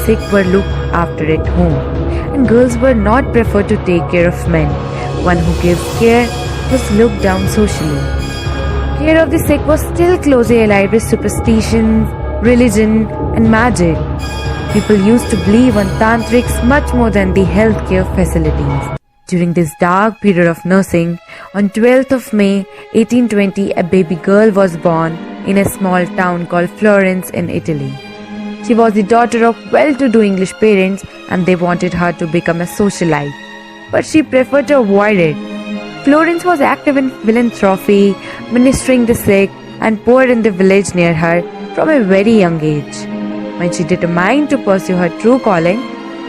sick were looked after at home, and girls were not preferred to take care of men. One who gives care was looked down socially. Care of the sick was still closely allied with superstitions, religion, and magic. People used to believe on tantrics much more than the healthcare facilities. During this dark period of nursing, on 12th of May 1820, a baby girl was born in a small town called Florence in Italy. She was the daughter of well-to-do English parents and they wanted her to become a socialite, but she preferred to avoid it. Florence was active in philanthropy, ministering the sick and poor in the village near her from a very young age. When she determined to pursue her true calling,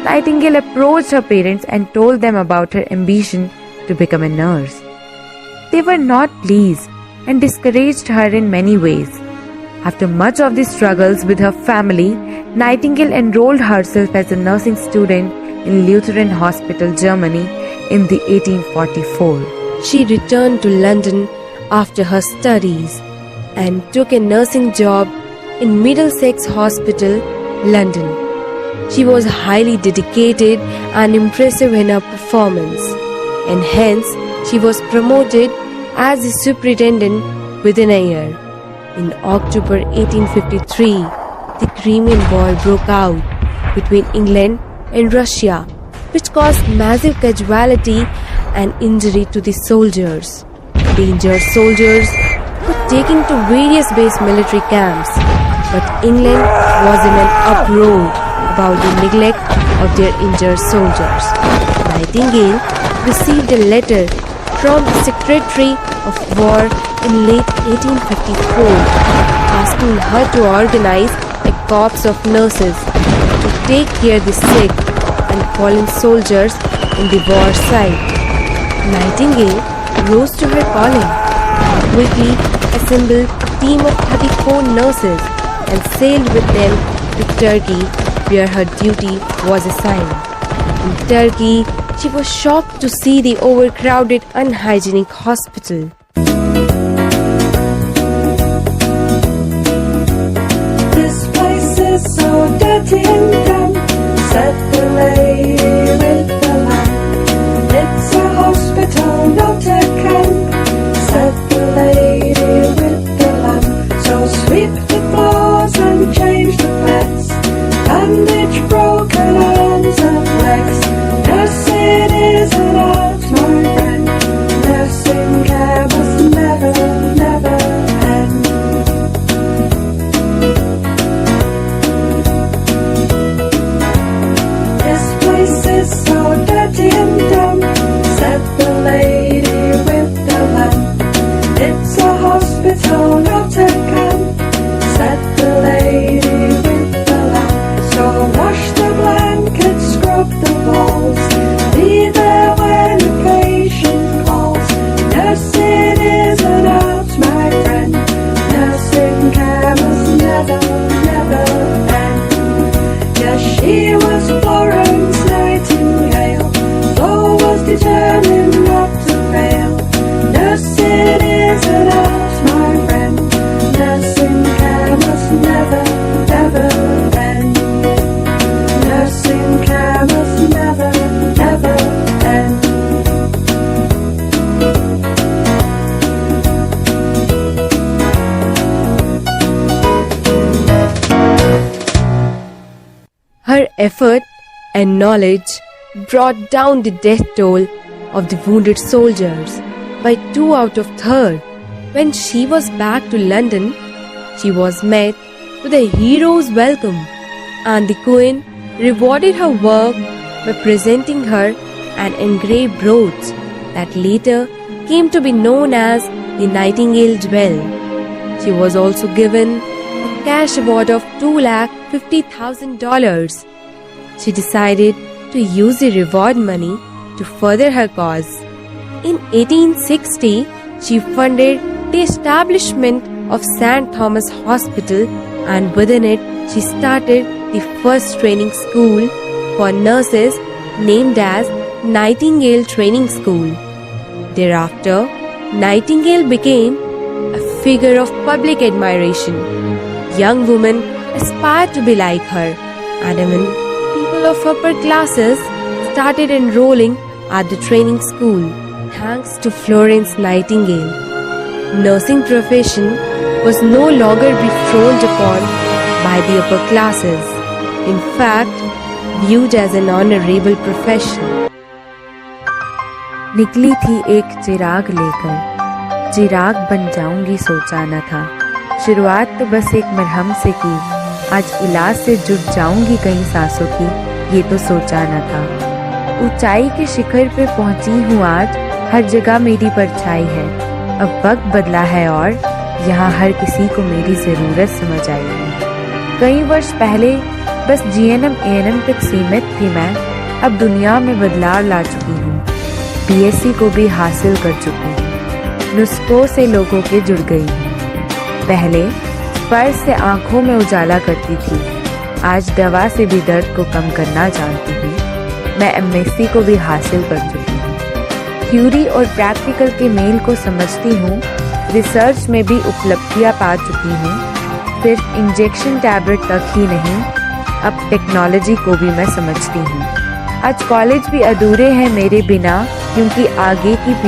Nightingale approached her parents and told them about her ambition to become a nurse. They were not pleased and discouraged her in many ways. After much of the struggles with her family, Nightingale enrolled herself as a nursing student in Lutheran Hospital, Germany in the 1844. She returned to London after her studies and took a nursing job in Middlesex Hospital, London. She was highly dedicated and impressive in her performance, and hence she was promoted as the superintendent within a year. In October 1853, the Crimean War broke out between England and Russia, which caused massive casualty and injury to the soldiers. The injured soldiers were taken to various base military camps, but England was in an uproar about the neglect of their injured soldiers. Nightingale received a letter from the Secretary of War in late 1854 asking her to organize a corps of nurses to take care of the sick and fallen soldiers in the war site. Nightingale rose to her calling and quickly assembled a team of 34 nurses and sailed with them to Turkey, where her duty was assigned. In Turkey, she was shocked to see the overcrowded, unhygienic hospital. This place is so dirty and damp, said the lady with the lamp. It's a hospital, not a camp, said the lady with the lamp. So sweep the floors and change the beds, bandage broken arms and legs. Nursing is an art, my friend. Nursing care must never, never end. This place is so dirty and damp, said the lady with the lamp. It's a hospital, not a camp, said the lady with the lamp. So wash the blankets, scrub the walls, be there when the patient calls. Nursing is an art, my friend. Nursing care must never, never end. Yes, she was Florence Nightingale. Flo was determined not to fail. Nursing is an art, my friend. Nursing care must never, never end. Nursing care must never, never end. Her effort and knowledge brought down the death toll of the wounded soldiers by 2 out of 3. When she was back to London, she was met with a hero's welcome, and the Queen rewarded her work by presenting her an engraved brooch that later came to be known as the Nightingale Jewel. She was also given a cash award of $250,000. She decided to use the reward money to further her cause. In 1860, she funded the establishment of St. Thomas Hospital, and within it she started the first training school for nurses named as Nightingale Training School. Thereafter, Nightingale became a figure of public admiration. Young women aspired to be like her, and even People of upper classes started enrolling at the training school thanks to Florence Nightingale. Nursing profession was no longer be frowned upon by the upper classes. In fact, viewed as an honorable profession. निकली थी एक चिराग लेकर, चिराग बन जाऊंगी सोचा न था। शुरुआत तो बस एक मरहम से की, आज इलाज से जुट जाऊंगी कई सांसों की, ये तो सोचा न था। ऊंचाई के शिखर पे पहुंची हूँ आज, हर जगह मेरी परछाई है। अब वक्त बदला है और यहाँ हर किसी को मेरी ज़रूरत समझ आई है। कई वर्ष पहले बस GNM ANM तक सीमित थी मैं, अब दुनिया में बदलाव ला चुकी हूँ। BSc को भी हासिल कर चुकी हूँ, नुस्खों से लोगों के जुड़ गई हूँ। पहले स्पर्श से आंखों में उजाला करती थी, आज दवा से भी दर्द को कम करना जानती हूँ। मैं MSc को भी हासिल कर चुकी हूँ, थ्योरी और प्रैक्टिकल के मेल को समझती हूँ। रिसर्च में भी उपलब्धियाँ पा चुकी हूँ। सिर्फ इंजेक्शन टैबलेट तक ही नहीं, अब टेक्नोलॉजी को भी मैं समझती हूँ। आज कॉलेज भी अधूरे हैं मेरे बिना, क्योंकि आगे की